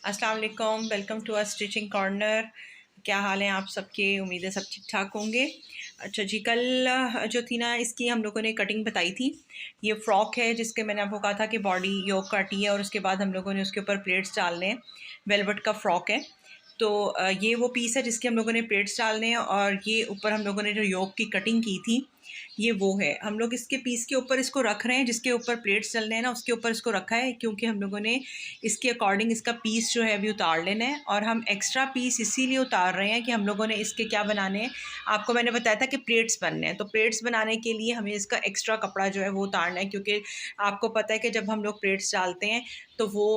अस्सलाम वालेकुम, welcome to a stitching corner. क्या हाल है आप सबके? उम्मीद है सब ठीक ठाक होंगे। अच्छा जी, कल जो थी ना इसकी हम लोगों ने कटिंग बताई थी। ये फ़्रॉक है जिसके मैंने आपको कहा था कि बॉडी योक काटी है और उसके बाद हम लोगों ने उसके ऊपर प्लेट्स डालने हैं। वेलवेट का फ़्रॉक है। तो ये वो पीस है जिसके हम लोगों ने प्लेट्स डालने हैं और ये ऊपर हम लोगों ने जो योक की कटिंग की थी ये वो है। हम लोग इसके पीस के ऊपर इसको रख रहे हैं, जिसके ऊपर प्लेट्स डलने हैं ना उसके ऊपर इसको रखा है, क्योंकि हम लोगों ने इसके अकॉर्डिंग इसका पीस जो है अभी उतार लेना है। और हम एक्स्ट्रा पीस इसीलिए उतार रहे हैं कि हम लोगों ने इसके क्या बनाने हैं। आपको मैंने बताया था कि प्लेट्स बनने हैं, तो प्लेट्स बनाने के लिए हमें इसका एक्स्ट्रा कपड़ा जो है वो उतारना है, क्योंकि आपको पता है कि जब हम लोग प्लेट्स डालते हैं तो वो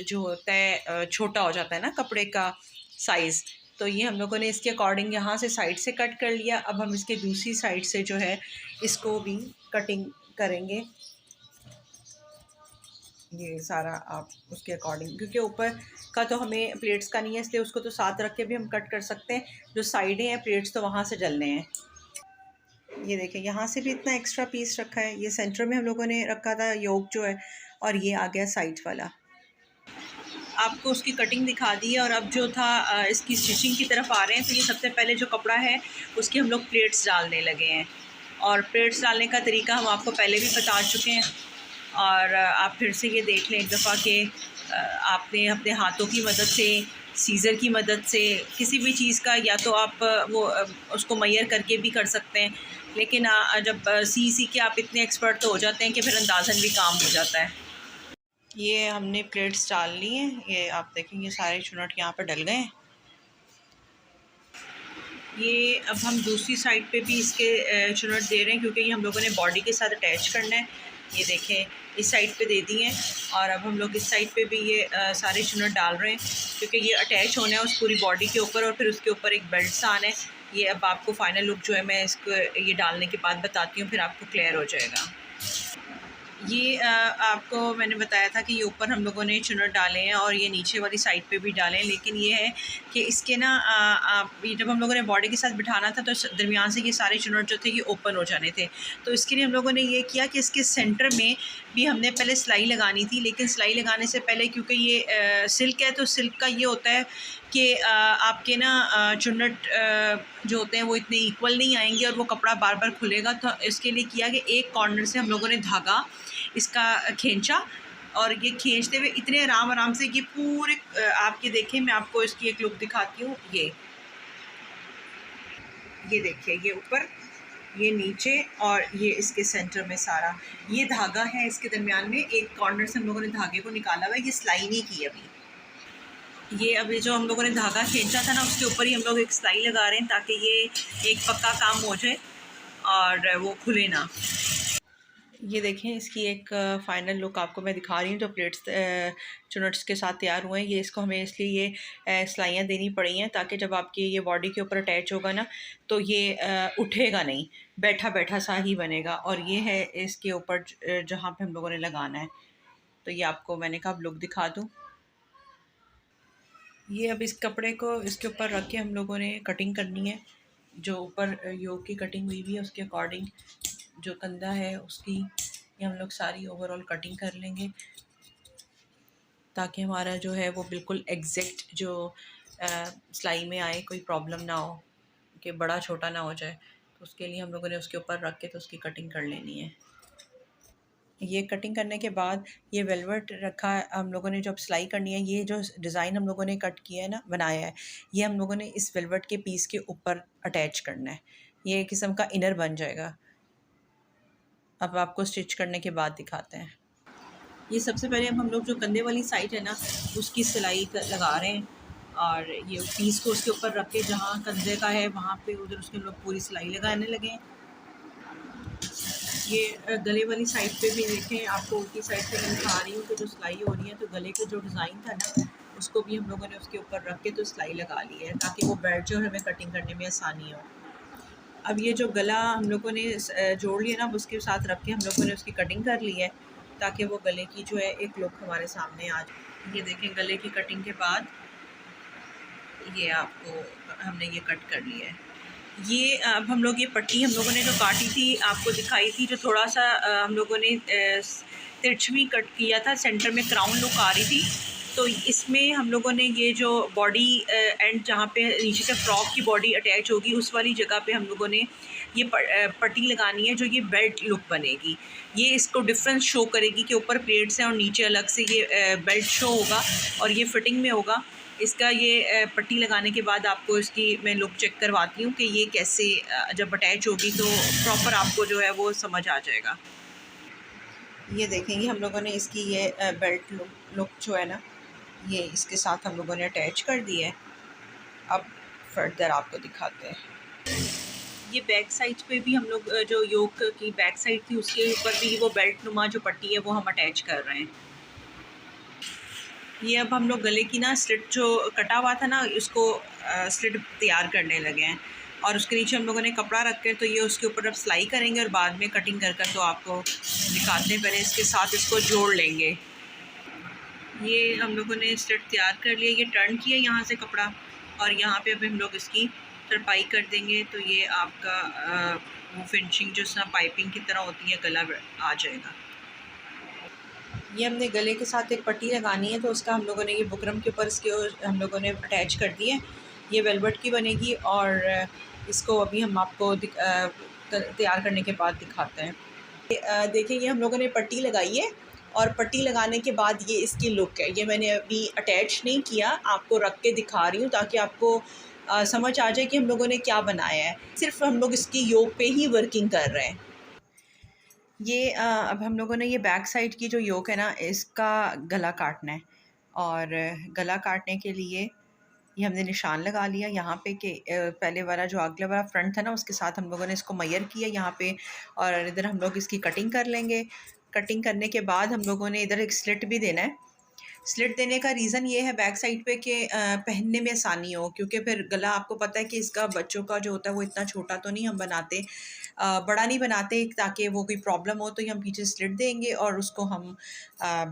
जो होता है छोटा हो जाता है ना कपड़े का साइज़। तो ये हम लोगों ने इसके अकॉर्डिंग यहाँ से साइड से कट कर लिया। अब हम इसके दूसरी साइड से जो है इसको भी कटिंग करेंगे। ये सारा आप उसके अकॉर्डिंग, क्योंकि ऊपर का तो हमें प्लेट्स का नहीं है, इसलिए उसको तो साथ रख के भी हम कट कर सकते हैं। जो साइडें हैं प्लेट्स तो वहाँ से डलने हैं। ये देखें, यहाँ से भी इतना एक्स्ट्रा पीस रखा है। ये सेंटर में हम लोगों ने रखा था योक जो है, और ये आ गया साइड वाला। आपको उसकी कटिंग दिखा दी है और अब जो था इसकी स्टिचिंग की तरफ आ रहे हैं। तो ये सबसे पहले जो कपड़ा है उसकी हम लोग प्लेट्स डालने लगे हैं, और प्लेट्स डालने का तरीका हम आपको पहले भी बता चुके हैं। और आप फिर से ये देख लें एक दफ़ा कि आपने अपने हाथों की मदद से, सीज़र की मदद से, किसी भी चीज़ का, या तो आप उसको मैयर करके भी कर सकते हैं। लेकिन जब सी के आप इतने एक्सपर्ट तो हो जाते हैं कि फिर अंदाज़न भी काम हो जाता है। ये हमने प्लेट्स डाल ली हैं। ये आप देखेंगे सारे चुनट यहाँ पर डल गए हैं। ये अब हम दूसरी साइड पे भी इसके चुनट दे रहे हैं, क्योंकि ये हम लोगों ने बॉडी के साथ अटैच करना है। ये देखें, इस साइड पे दे दिए हैं, और अब हम लोग इस साइड पे भी ये सारे चुनट डाल रहे हैं, क्योंकि ये अटैच होना है उस पूरी बॉडी के ऊपर, और फिर उसके ऊपर एक बेल्ट सा आना है। ये अब आपको फ़ाइनल लुक जो है मैं इसको ये डालने के बाद बताती हूँ, फिर आपको क्लियर हो जाएगा। ये आपको मैंने बताया था कि ये ऊपर हम लोगों ने चुनट डाले हैं और ये नीचे वाली साइड पे भी डाले हैं। लेकिन ये है कि इसके ना ये जब हम लोगों ने बॉडी के साथ बिठाना था तो दरमियान से ये सारे चुनट जो थे ये ओपन हो जाने थे। तो इसके लिए हम लोगों ने ये किया कि इसके सेंटर में भी हमने पहले सिलाई लगानी थी। लेकिन सिलाई लगाने से पहले, क्योंकि ये सिल्क है, तो सिल्क का ये होता है कि आपके ना चुनट जो होते हैं वो इतने इक्वल नहीं आएंगे और वो कपड़ा बार बार खुलेगा। तो इसके लिए किया कि एक कॉर्नर से हम लोगों ने धागा इसका खींचा, और ये खींचते हुए इतने आराम आराम से ये पूरे आप ये देखें, मैं आपको इसकी एक लुक दिखाती हूँ। ये देखिए, ये ऊपर, ये नीचे, और ये इसके सेंटर में सारा ये धागा है। इसके दरमियान में एक कॉर्नर से हम लोगों ने धागे को निकाला हुआ है। ये सिलाई नहीं की अभी। ये अभी जो हम लोगों ने धागा खींचा था ना उसके ऊपर ही हम लोग एक सिलाई लगा रहे हैं, ताकि ये एक पक्का काम हो जाए और वो खुले ना। ये देखें, इसकी एक फ़ाइनल लुक आपको मैं दिखा रही हूँ। जो प्लेट्स चुनट्स के साथ तैयार हुए हैं, ये इसको हमें इसलिए ये सिलाइयाँ देनी पड़ी हैं, ताकि जब आपकी ये बॉडी के ऊपर अटैच होगा ना तो ये उठेगा नहीं, बैठा बैठा सा ही बनेगा। और ये है इसके ऊपर जहाँ पे हम लोगों ने लगाना है। तो ये आपको मैंने कहा अब लुक दिखा दूँ। ये अब इस कपड़े को इसके ऊपर रख के हम लोगों ने कटिंग करनी है। जो ऊपर योक की कटिंग हुई हुई है उसके अकॉर्डिंग जो कंधा है उसकी ये हम लोग सारी ओवरऑल कटिंग कर लेंगे, ताकि हमारा जो है वो बिल्कुल एग्जैक्ट जो सिलाई में आए, कोई प्रॉब्लम ना हो कि बड़ा छोटा ना हो जाए। तो उसके लिए हम लोगों ने उसके ऊपर रख के तो उसकी कटिंग कर लेनी है। ये कटिंग करने के बाद ये वेलवेट रखा है हम लोगों ने, जो अब सिलाई करनी है, ये जो डिज़ाइन हम लोगों ने कट किया है ना, बनाया है, ये हम लोगों ने इस वेलवेट के पीस के ऊपर अटैच करना है। ये एक किस्म का इनर बन जाएगा। अब आपको स्टिच करने के बाद दिखाते हैं। ये सबसे पहले हम लोग जो कंधे वाली साइड है ना उसकी सिलाई लगा रहे हैं, और ये पीस को उसके ऊपर रख के जहाँ कंधे का है वहाँ पे उधर उसके हम लोग पूरी सिलाई लगाने लगे हैं। ये गले वाली साइड पे भी देखें, आपको उल्टी साइड से मैं दिखा रही हूँ कि जो सिलाई हो रही है, तो गले का जो डिज़ाइन था ना उसको भी हम लोगों ने उसके ऊपर रख के तो सिलाई लगा ली है, ताकि वो बेल्ट जो है हमें कटिंग करने में आसानी हो। अब ये जो गला हम लोगों ने जोड़ लिया ना उसके साथ रख के हम लोगों ने उसकी कटिंग कर ली है, ताकि वो गले की जो है एक लुक हमारे सामने आ जाए। ये देखें, गले की कटिंग के बाद ये आपको हमने ये कट कर लिया है। ये अब हम लोग ये पट्टी हम लोगों ने जो काटी थी आपको दिखाई थी, जो थोड़ा सा हम लोगों ने तिरछवी कट किया था, सेंटर में क्राउन लुक आ रही थी, तो इसमें हम लोगों ने ये जो बॉडी एंड जहाँ पे नीचे से फ्रॉक की बॉडी अटैच होगी उस वाली जगह पे हम लोगों ने ये पट्टी लगानी है, जो ये बेल्ट लुक बनेगी। ये इसको डिफरेंस शो करेगी कि ऊपर प्लेट्स हैं और नीचे अलग से ये बेल्ट शो होगा और ये फिटिंग में होगा। इसका ये पट्टी लगाने के बाद आपको इसकी मैं लुक चेक करवाती हूँ कि ये कैसे जब अटैच होगी तो प्रॉपर आपको जो है वो समझ आ जाएगा। ये देखेंगे हम लोगों ने इसकी ये बेल्ट लुक जो है ना, ये इसके साथ हम लोगों ने अटैच कर दिया है। अब फर्दर आपको दिखाते हैं। ये बैक साइड पे भी हम लोग जो योक की बैक साइड थी उसके ऊपर भी वो बेल्ट नुमा जो पट्टी है वो हम अटैच कर रहे हैं। ये अब हम लोग गले की ना स्लिट जो कटा हुआ था ना उसको स्लिट तैयार करने लगे हैं और उसके नीचे हम लोगों ने कपड़ा रख कर तो ये उसके ऊपर अब सिलाई करेंगे और बाद में कटिंग कर कर तो आपको दिखाते हैं। पहले इसके साथ इसको जोड़ लेंगे। ये हम लोगों ने स्लिट तैयार कर लिया, ये टर्न किया यहाँ से कपड़ा और यहाँ पे अभी हम लोग इसकी तरपाई कर देंगे तो ये आपका वो फिनिशिंग जो पाइपिंग की तरह होती है गला आ जाएगा। ये हमने गले के साथ एक पट्टी लगानी है तो उसका हम लोगों ने ये बुकरम के ऊपर इसके हम लोगों ने अटैच कर दिए। ये वेलवेट की बनेगी और इसको अभी हम आपको तैयार करने के बाद दिखाते हैं। देखिए ये हम लोगों ने पट्टी लगाई है और पट्टी लगाने के बाद ये इसकी लुक है। ये मैंने अभी अटैच नहीं किया, आपको रख के दिखा रही हूँ ताकि आपको समझ आ जाए कि हम लोगों ने क्या बनाया है। सिर्फ हम लोग इसकी योक पे ही वर्किंग कर रहे हैं। ये अब हम लोगों ने ये बैक साइड की जो योक है ना इसका गला काटना है और गला काटने के लिए ये हमने निशान लगा लिया यहाँ पे कि पहले वाला जो अगला वाला फ्रंट था ना उसके साथ हम लोगों ने इसको मयर किया यहाँ पे और इधर हम लोग इसकी कटिंग कर लेंगे। कटिंग करने के बाद हम लोगों ने इधर एक स्लिट भी देना है। स्लिट देने का रीज़न ये है बैक साइड पे कि पहनने में आसानी हो, क्योंकि फिर गला आपको पता है कि इसका बच्चों का जो होता है वो इतना छोटा तो नहीं हम बनाते, बड़ा नहीं बनाते ताकि वो कोई प्रॉब्लम हो, तो ये हम पीछे स्लिट देंगे और उसको हम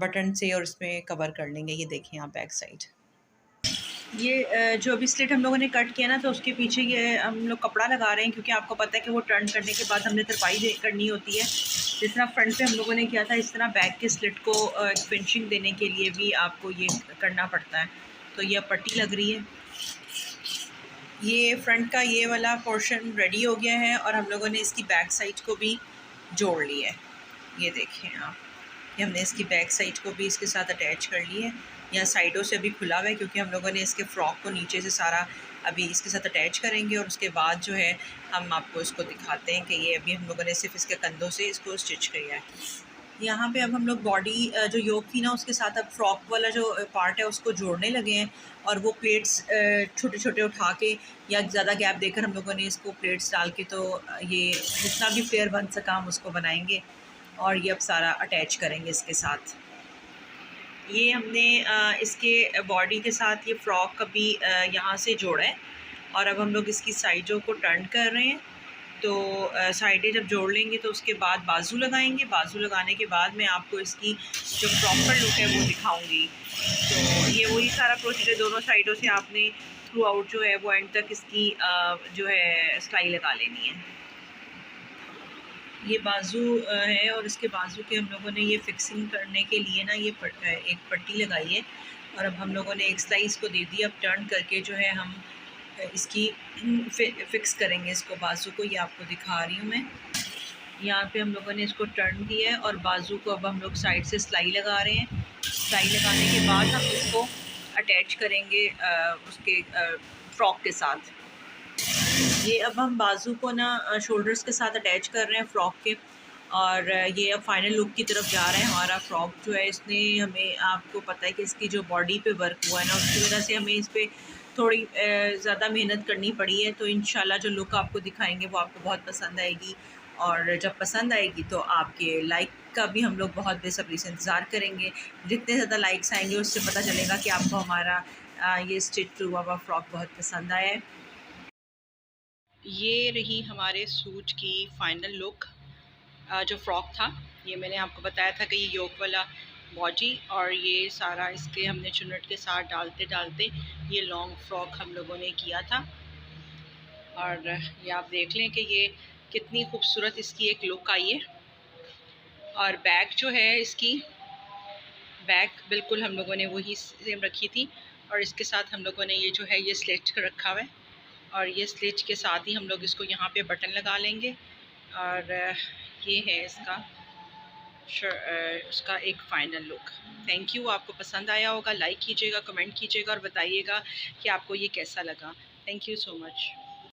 बटन से और इसमें कवर कर लेंगे। ये देखें आप बैक साइड। ये जो अभी स्लिट हम लोगों ने कट किया ना तो उसके पीछे ये हम लोग कपड़ा लगा रहे हैं क्योंकि आपको पता है कि वो टर्न करने के बाद हमने तरपाई करनी होती है। जिस तरह फ्रंट पे हम लोगों ने किया था इस तरह बैक के स्लिट को फिनिशिंग देने के लिए भी आपको ये करना पड़ता है। तो ये पट्टी लग रही है। ये फ्रंट का ये वाला पोर्शन रेडी हो गया है और हम लोगों ने इसकी बैक साइड को भी जोड़ लिया है। ये देखें आप, ये हमने इसकी बैक साइड को भी इसके साथ अटैच कर ली है। यहाँ साइडों से अभी खुला हुआ है क्योंकि हम लोगों ने इसके फ्रॉक को नीचे से सारा अभी इसके साथ अटैच करेंगे और उसके बाद जो है हम आपको इसको दिखाते हैं कि ये अभी हम लोगों ने सिर्फ इसके कंधों से इसको स्टिच किया है। यहाँ पे अब हम लोग बॉडी जो योक थी ना उसके साथ अब फ्रॉक वाला जो पार्ट है उसको जोड़ने लगे हैं और वो प्लेट्स छोटे छोटे उठा के या ज़्यादा गैप देकर हम लोगों ने इसको प्लेट्स डाल के तो ये जितना भी फ्लेयर बन सका हम उसको बनाएंगे और ये अब सारा अटैच करेंगे इसके साथ। ये हमने इसके बॉडी के साथ ये फ्रॉक अभी यहाँ से जोड़ा है और अब हम लोग इसकी साइडों को टर्न कर रहे हैं। तो साइडें जब जोड़ लेंगे तो उसके बाद बाजू लगाएंगे। बाजू लगाने के बाद मैं आपको इसकी जो प्रॉपर लुक है वो दिखाऊंगी। तो ये वही सारा प्रोसीजर दोनों साइडों से आपने थ्रू आउट जो है वो एंड तक इसकी जो है सिलाई लगा लेनी है। ये बाजू है और इसके बाजू के हम लोगों ने ये फिक्सिंग करने के लिए ना ये एक पट्टी लगाई है और अब हम लोगों ने एक सिलाई इसको दे दी। अब टर्न करके जो है हम इसकी फिक्स करेंगे इसको बाजू को। ये आपको दिखा रही हूँ मैं। यहाँ पे हम लोगों ने इसको टर्न किया है और बाजू को अब हम लोग साइड से सिलाई लगा रहे हैं। सिलाई लगाने के बाद हम इसको अटैच करेंगे उसके फ्रॉक के साथ। ये अब हम बाजू को ना शोल्डर्स के साथ अटैच कर रहे हैं फ्रॉक के और ये अब फाइनल लुक की तरफ जा रहा है हमारा फ्रॉक जो है। इसने हमें आपको पता है कि इसकी जो बॉडी पे वर्क हुआ है ना उसकी वजह से हमें इस पर थोड़ी ज़्यादा मेहनत करनी पड़ी है। तो इंशाल्लाह जो लुक आपको दिखाएंगे वो आपको बहुत पसंद आएगी और जब पसंद आएगी तो आपके लाइक का भी हम लोग बहुत बेसब्री से इंतज़ार करेंगे। जितने ज़्यादा लाइक्स आएंगे उससे पता चलेगा कि आपको हमारा ये स्टिच हुआ हुआ फ्रॉक बहुत पसंद आया है। ये रही हमारे सूट की फ़ाइनल लुक। जो फ़्रॉक था ये मैंने आपको बताया था कि ये योक वाला बॉडी और ये सारा इसके हमने चुन्नट के साथ डालते डालते ये लॉन्ग फ्रॉक हम लोगों ने किया था। और ये आप देख लें कि ये कितनी खूबसूरत इसकी एक लुक आई है। और बैक जो है इसकी बैक बिल्कुल हम लोगों ने वही सेम रखी थी, और इसके साथ हम लोगों ने ये जो है ये स्लिट रखा हुआ है, और ये स्लिट के साथ ही हम लोग इसको यहाँ पे बटन लगा लेंगे। और ये है इसका उसका एक फ़ाइनल लुक। थैंक यू, आपको पसंद आया होगा, लाइक कीजिएगा, कमेंट कीजिएगा और बताइएगा कि आपको ये कैसा लगा। Thank you so much.